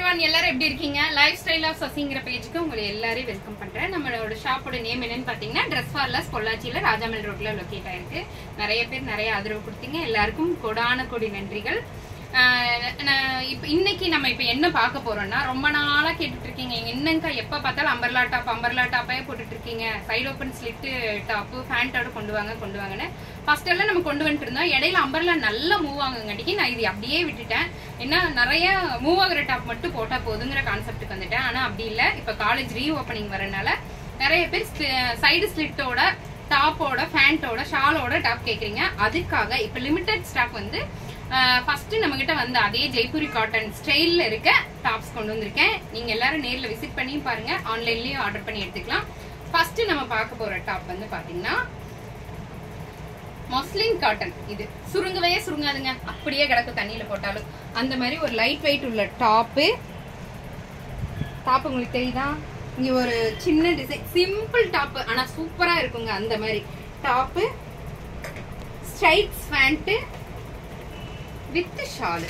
everyone, எல்லாரும் எப்படி இருக்கீங்க? லைஃப் ஸ்டைல் ஆஃப் சசிங்கிற பேஜுக்கு உங்களை எல்லாரையும் வெல்கம் பண்றேன். நம்மளோட ஷாப்போட நேம் என்னன்னு பாத்தீங்கன்னா ட்ரெஸ் ஃபார்லஸ் பொள்ளாச்சியில ராஜாமல் ரோட்ல லொகேட் ஆயிருக்கு. நிறைய பேர் நிறைய ஆதரவு கொடுத்தீங்க. எல்லாருக்கும் கொடான கொடி நன்றிகள். இன்னைக்கு நம்ம இப்ப என்ன பார்க்க போறோம்னா, ரொம்ப நாளா கேட்டுட்டு இருக்கீங்க என்னங்கா எப்ப பார்த்தாலும் அம்பர்லா டாப்பே போட்டுட்டு இருக்கீங்க, சைடு ஓப்பன் ஸ்லிட் டாப் ஃபேண்டோட கொண்டு வாங்கன்னு ஃபர்ஸ்ட் எல்லாம் நம்ம கொண்டு வந்துட்டு இருந்தோம். இடையில அம்பர்லா நல்லா மூவ் ஆகுங்காட்டிக்கு நான் இது அப்படியே விட்டுட்டேன். ஏன்னா நிறைய மூவ் ஆகுற டாப் மட்டும் போட்டா போதுங்கிற கான்செப்டுக்கு வந்துட்டேன். ஆனா அப்படி இல்ல, இப்ப காலேஜ் ரீ ஓப்பனிங் வரனால நிறைய பேர் சைடு ஸ்லிட்டோட டாப்போட ஃபேண்டோட ஷாலோட டாப் கேக்குறீங்க. அதுக்காக இப்ப லிமிடெட் ஸ்டாக் வந்து ஃபர்ஸ்ட் நம்ம கிட்ட வந்து அதே ஜெய்ப்பூரி காட்டன் ஸ்டைல்ல இருக்க டாப்ஸ் கொண்டு வந்திருக்கேன். நீங்க எல்லாரும் நேர்ல விசிட் பண்ணி பாருங்க, ஆன்லைன்லயும் ஆர்டர் பண்ணி எடுத்துக்கலாம். ஃபர்ஸ்ட் நம்ம பார்க்க போற டாப் வந்து பாத்தீங்கன்னா மஸ்லின் காட்டன். இது சுருங்கவே சுருங்காதுங்க, அப்படியே கிடக்கும் தண்ணியில போட்டாலும். அந்த மாதிரி ஒரு லைட் வெயிட் உள்ள டாப் உங்களுக்கு தெரியுதா? இங்க ஒரு சின்ன டிசைன், சிம்பிள் டாப் ஆனா சூப்பரா இருக்குங்க. அந்த மாதிரி top straight pant with shawl,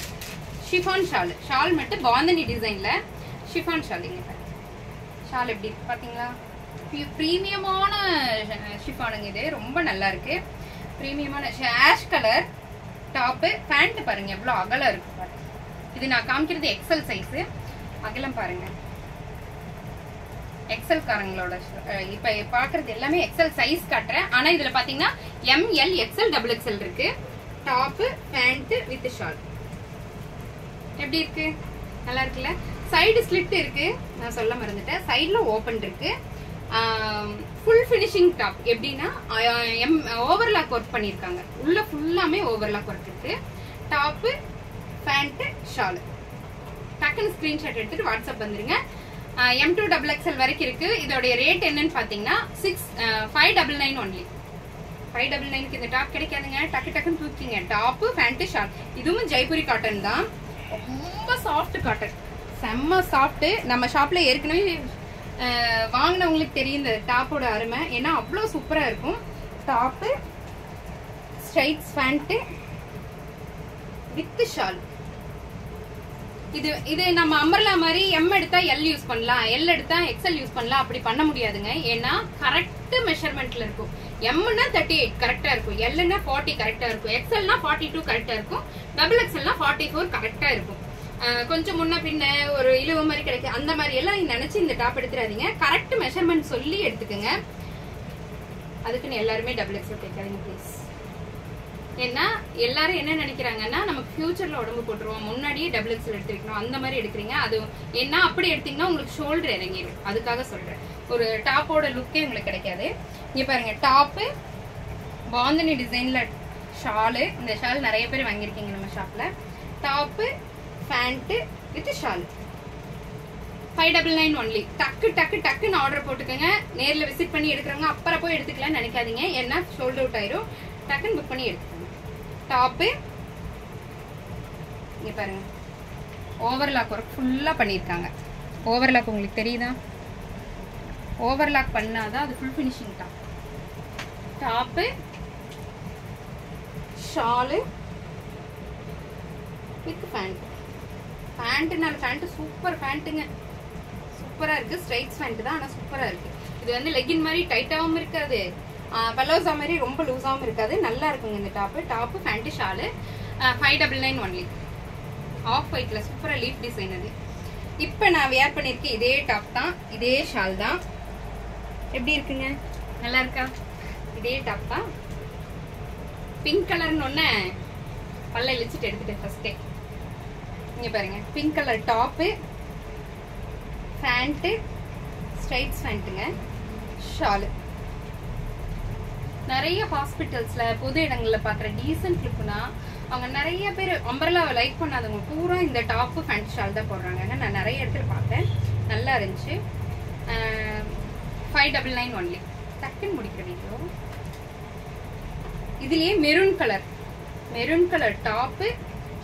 chiffon shawl மட்டும் பாந்தனி டிசைன்ல ஷிஃபான் ஷால். இங்க ஷால் எப்படி இருக்கு பாத்தீங்களா? பிரீமியமான ஷிஃபானுங்க. இது ரொம்ப நல்லா இருக்கு, பிரீமியமான ஆஷ் கலர் டாப். பேண்ட் பாருங்க எவ்வளவு அகலம் இருக்கு பாருங்க. இது நான் காமிக்கிறது எக்ஸல் சைஸ். அகலம் பாருங்க, எக்ஸல் காரங்களோட. இப்ப பாக்குறது எல்லாமே எக்ஸல் சைஸ் காட்டுறேன். ஆனா இதுல பாத்தீங்கன்னா ML XL XXL இருக்கு. டாப் பேண்ட் வித் ஷால் எப்படி இருக்கு? நல்லா இருக்குல்ல? சைடு ஸ்லிட் இருக்கு, நான் சொல்ல மறந்துட்டேன். சைடுல ஓபன் இருக்கு. Full finishing top. எப்படின்னா ஓவர்லாக் ஒர்க் பண்ணிருக்காங்க. உள்ள ஃபுல்லாமே ஓவர்லாக் ஒர்க் இருக்கு. Top pant shawl. டக்குன்னு ஸ்கிரீன்ஷாட் எடுத்துட்டு வாட்ஸ்அப் வந்துருங்க. M2 XXL வரைக்கும் இருக்கு. இதோட ரேட் என்னன்னு பாத்தீங்கன்னா 599 ஒன்லி. 599க்கு இந்த டாப் கிடைக்காதுங்க. டக்குன்னு தூக்கிங்க. Top pant shawl. இதுவும் ஜெய்ப்பூரி காட்டன் தான். ரொம்ப சாஃப்ட் காட்டன், செம்ம சாஃப்ட். நம்ம ஷாப்ல ஏற்கனவே வாங்கினவங்களுக்கு தெரியும் இந்த டாப்போட அருமை. ஏன்னா அவ்வளவு சூப்பரா இருக்கும். Top straight pant with shawl. இது நம்ம அம்பர்லா மாதிரி M எடுத்தா L யூஸ் பண்ணலாம், L எடுத்தா XL யூஸ் பண்ணலாம். அப்படி பண்ண முடியாதுங்க. ஏன்னா கரெக்ட் மெஷர்மெண்ட்ல இருக்கும். M-னா 38 கரெக்டா இருக்கும், L-னா 40 கரெக்டா இருக்கும், XL-னா 42 கரெக்டா இருக்கும், XXL-னா 44 கரெக்டா இருக்கும். கொஞ்சம் முன்ன பின்ன ஒரு இழுவ மாதிரி கிடைக்கும். அந்த மாதிரி எல்லாம் நினைச்சு இந்த டாப் எடுத்துறாதீங்க. கரெக்ட் மெஷர்மெண்ட் சொல்லி எடுத்துக்கோங்க. அதுக்குன்னு எல்லாருமே XXL கேட்காதீங்க ப்ளீஸ். ஏன்னா எல்லாரும் என்ன நினைக்கிறாங்கன்னா, நமக்கு ஃபியூச்சர்ல உடம்பு போட்டுருவோம், முன்னாடியே XXL எடுத்து வைக்கணும், அந்த மாதிரி எடுக்கிறீங்க. அது என்ன அப்படி எடுத்தீங்கன்னா உங்களுக்கு ஷோல்டர் இறங்கிடும். அதுக்காக சொல்றேன். ஒரு டாப்போட லுக்கே உங்களுக்கு கிடைக்காது. இங்க பாருங்க, டாப்பு பாந்தனி டிசைன்ல ஷாலு. இந்த ஷால் நிறைய பேர் வாங்கியிருக்கீங்க நம்ம ஷாப்ல. Top pant with shawl 599 only. டக்குன்னு ஆர்டர் போட்டுக்கோங்க. நேர்ல விசிட் பண்ணி எடுக்கிறவங்க அப்புறம் போய் எடுத்துக்கலாம்னு நினைக்காதீங்க. ஏன்னா ஷோல்டர் அவுட் ஆயிரும். டக்குன்னு புக் பண்ணி எடுத்துக்கோங்க. டாப்பு இங்க பாருங்க, ஓவர்லாக் ஒர்க் ஃபுல்லா பண்ணிருக்காங்க. ஓவர்லாக் உங்களுக்கு தெரியுதா? ஓவர்லாக் பண்ணாதான் அது full finishing top. Top shawl with pant. Pant super பேண்ட்டுங்க, சூப்பரா இருக்கு. ஸ்ட்ரைட் பேண்ட் தான், ஆனா சூப்பரா இருக்கு. இது வந்து லெகின் மாதிரி டைட்டாவும் இருக்காது, பலோசா மாதிரி ரொம்ப லூஸாவும் இருக்காது. நல்லா இருக்குங்க இந்த top pant shawl. 599 only. Off ஒயிட்ல சூப்பரா லீஃப் டிசைன். அது இப்ப நான் வேர் பண்ணிருக்கேன் இதே டாப் தான், இதே ஷால் தான். எப்படி இருக்குங்க? நல்லா இருக்கா? இதே டாப் தான். பிங்க் கலர்னு ஒண்ணு பல்ல இழிச்சிட்டு எடுத்துட்டேன் ஃபர்ஸ்டே. இங்க பாருங்க, pink colour top pant straight பேண்ட்டுங்க, ஷாலு. நிறைய ஹாஸ்பிட்டல்ஸ்ல பொது இடங்கள்ல பாக்குற டீசன்ட் லுக்னா அவங்க நிறைய பேர் அம்பர்லாவை லைக் பண்ணாதவங்க பூரா இந்த டாப் பேண்ட் ஷால் தான் போடுறாங்க. நான் நிறைய இடத்துல பார்த்தேன், நல்லா இருந்துச்சு. 599 ஒன்லி. டக்குன்னு முடிக்கிற வீடியோ. இதுலயே மெரூன் கலர் டாப்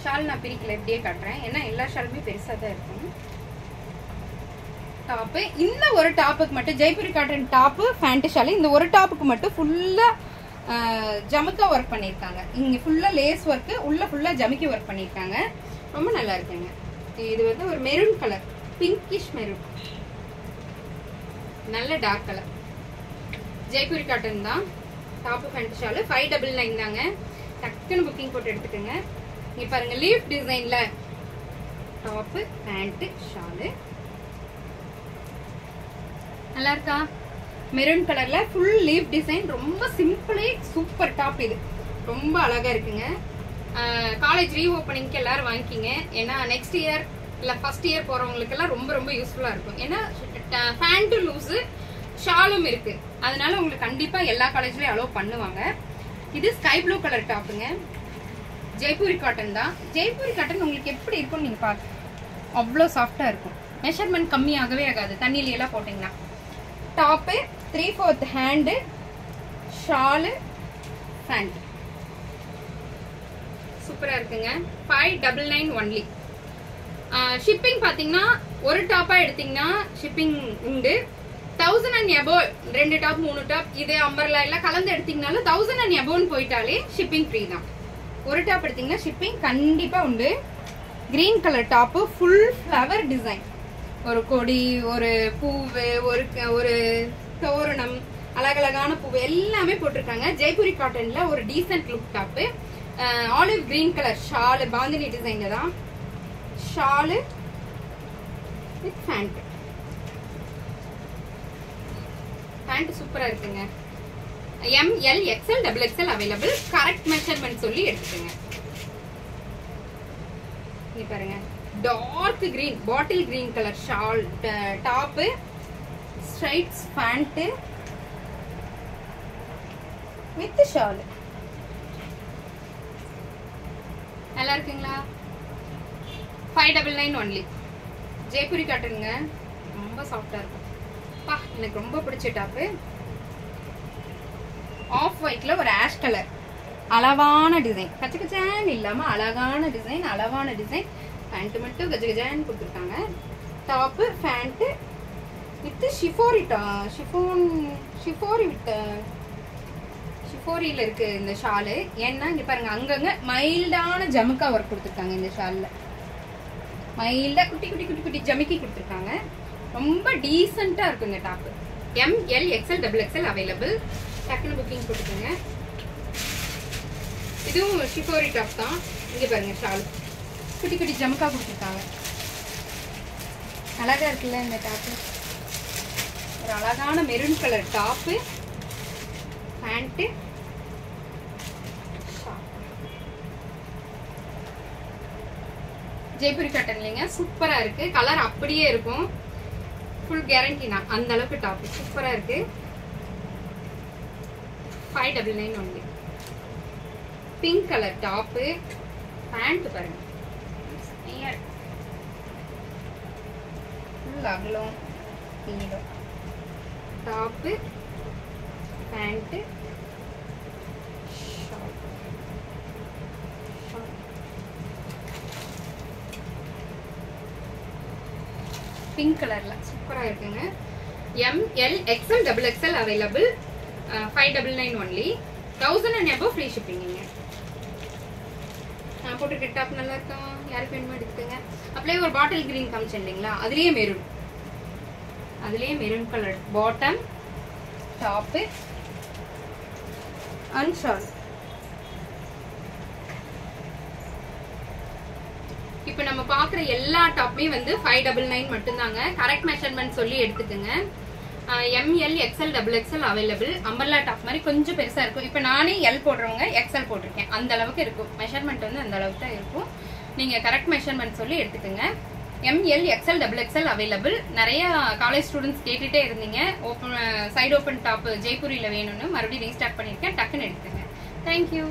ஷால். நான் பிரிக்கல, எப்படியே காட்டுறேன். ஏன்னா எல்லா ஷாலுமே பெருசா தான் இருக்கும். டாப் இந்த ஒரு டாப்புக்கு மட்டும் Jaipuri cotton top pant shawl. இந்த ஒரு டாப்புக்கு மட்டும் ஃபுல்லா ஜமுக்கா ஒர்க் பண்ணிருக்காங்க. இங்க ஃபுல்லா லேஸ் ஒர்க், உள்ள ஃபுல்லா ஜமுக்கி ஒர்க் பண்ணிருக்காங்க. ரொம்ப நல்லா இருக்குங்க. இது வந்து ஒரு மெரூன் கலர், பிங்கிஷ் மெரூன், நல்ல டார்க் கலர். ஜெய்ப்பூரி காட்டன் தான். டாப் பேண்ட் ஷால் 599 தாங்க. டக்குன்னு புக்கிங் போட்டு எடுத்துக்கோங்க. இங்க பாருங்க லீஃப் டிசைன்ல டாப் பேண்ட் ஷால் நல்லா இருக்கா? மெரூன் கலர்ல ஃபுல் லீஃப் டிசைன், ரொம்ப சிம்பிளே சூப்பர் டாப். இது ரொம்ப அழகா இருக்குங்க. காலேஜ் ரீஓப்பனிங்க்கு எல்லாரும் வாங்கிக்கிங்க. ஏன்னா நெக்ஸ்ட் இயர் இல்ல ஃபர்ஸ்ட் இயர் போறவங்களுக்கு எல்லாம் ரொம்ப ரொம்ப யூஸ்ஃபுல்லா இருக்கும். ஏன்னா பேண்ட் லூஸ் ஷாலும் இருக்கு, அதனால உங்களுக்கு கண்டிப்பா எல்லா காலேஜ்லயும் அலோவ் பண்ணுவாங்க. இது ஸ்கை ப்ளூ கலர் டாப்புங்க. ஜெய்ப்பூரி காட்டன் தான். ஜெய்ப்பூரி காட்டன் உங்களுக்கு எப்படி இருக்கும்னு நீங்க பாருங்க, அவ்வளோ சாஃப்டா இருக்கும். மெஷர்மெண்ட் கம்மியாகவே ஆகாது தண்ணியில எல்லாம் போட்டீங்கன்னா. டாப்பு 3/4 ஹேண்டு, ஷாலு, பேண்ட் சூப்பரா இருக்குங்க. 599 ஒன்லி. ஷிப்பிங் பாத்தீங்கன்னா ஒரு டாப்பா எடுத்தீங்கன்னா ஷிப்பிங் உண்டு. 1000 and above 2 டாப் 3 டாப் இது அம்பர்லா எல்லாம் கலந்து எடுத்தீங்கனாலும் 1000 and above போயிட்டாலே ஷிப்பிங் ஃப்ரீ தான். ஒரு டாப் எடுத்தீங்கன்னா ஷிப்பிங் கண்டிப்பா உண்டு. Green colour top, full flower design, ஒரு கொடி, ஒரு பூவு, ஒரு தோரணம், அழகழகான பூவு எல்லாமே போட்டிருக்காங்க. ஜெய்ப்பூரி காட்டன்ல ஒரு decent look top. Olive green colour Shalu, bandhani டிசைன்ல தான் ஷாலு வித் பேண்ட். பேண்ட் சூப்பரா இருக்குங்க. ML XL XXL available. Correct measurement சொல்லி எடுத்துக்கோங்க. இங்க பாருங்க dark green, bottle green colour shawl top, straights pant with shawl. நல்லா இருக்குங்களா? 599 ஒன்லி. ஜெய்ப்பூரி காட்டனுங்க, ரொம்ப சாஃப்டா இருக்கும். பா எனக்கு ரொம்ப பிடிச்ச டாப்பு. ஆஃப் ஒயிட்ல ஒரு ஆஷ் கலர், அளவான டிசைன், கச்ச கச்சான் இல்லாம அழகான டிசைன், அளவான டிசைன். பேண்ட் மட்டும் கச்ச கச்சான் கொடுத்துருக்காங்க. டாப்பு பேண்ட் வித் ஷிஃபோரி, ஷிஃபோரி வித் ஷிஃபோரியில இருக்கு இந்த ஷாலு. ஏன்னா இங்க பாருங்க அங்கங்க மைல்டான ஜமுக்கா ஒர்க் கொடுத்துருக்காங்க. இந்த ஷால்ல மைல்டா குட்டி குட்டி குட்டி குட்டி ஜமுக்கி கொடுத்துருக்காங்க. ரொம்ப டீசெண்டா இருக்குங்க top. ML XL XXL available. டக்குனு புக்கிங் போட்டுக்கோங்க. இதுவும் ஷிஃபோரி டாப் தான். இங்க பாருங்க ஷால் குட்டி குட்டி ஜமுக்கா கொடுத்துருக்காங்க. அழகா இருக்குல்ல இந்த டாப். ஒரு அழகான maroon colour top, pant, Jaipuri cotton இல்லைங்க, சூப்பரா இருக்கு. கலர் அப்படியே இருக்கும், ஃபுல் கேரண்டி தான். அந்த அளவுக்கு டாப் சூப்பரா இருக்கு. 599 only. Pink colour top, pant பாருங்க ஃபுல் அகலம் நீளம். டாப்பு பேண்ட் பிங்க் கலர்ல சூப்பரா இருக்குங்க. ML XL XXL available. 599 only. 1000 and above free shipping. நான் போட்டு டாப் நல்லா இருக்கா? யாருக்கு வேணுமோ எடுத்துக்கங்க. அப்படியே ஒரு பாட்டில் கிரீன் காமிச்சேன் இல்லைங்களா, அதுலயே maroon colour bottom, top and shawl. இப்ப நம்ம பாக்குற எல்லா டாப்புமே வந்து 599 மட்டும்தாங்க. கரெக்ட் மெஷர்மெண்ட் சொல்லி எடுத்துக்கோங்க. ML XL XXL available. Umbrella top மாதிரி கொஞ்சம் பெருசா இருக்கும். இப்ப நானே L போடுறவங்க XL போட்டிருக்கேன். அந்த அளவுக்கு இருக்கும் மெஷர்மெண்ட், வந்து அந்த அளவுக்கு தான் இருக்கும். நீங்க கரெக்ட் மெஷர்மெண்ட் சொல்லி எடுத்துக்கோங்க. ML XL XXL available. நிறைய காலேஜ் ஸ்டூடெண்ட்ஸ் கேட்டுட்டே இருந்தீங்க ஓப்பன் சைடு ஓப்பன் டாப் ஜெய்ப்பூரியில வேணும்னு, மறுபடியும் ரீஸ்டார்ட் பண்ணிருக்கேன். டக்குன்னு எடுத்துங்க. தேங்க்யூ.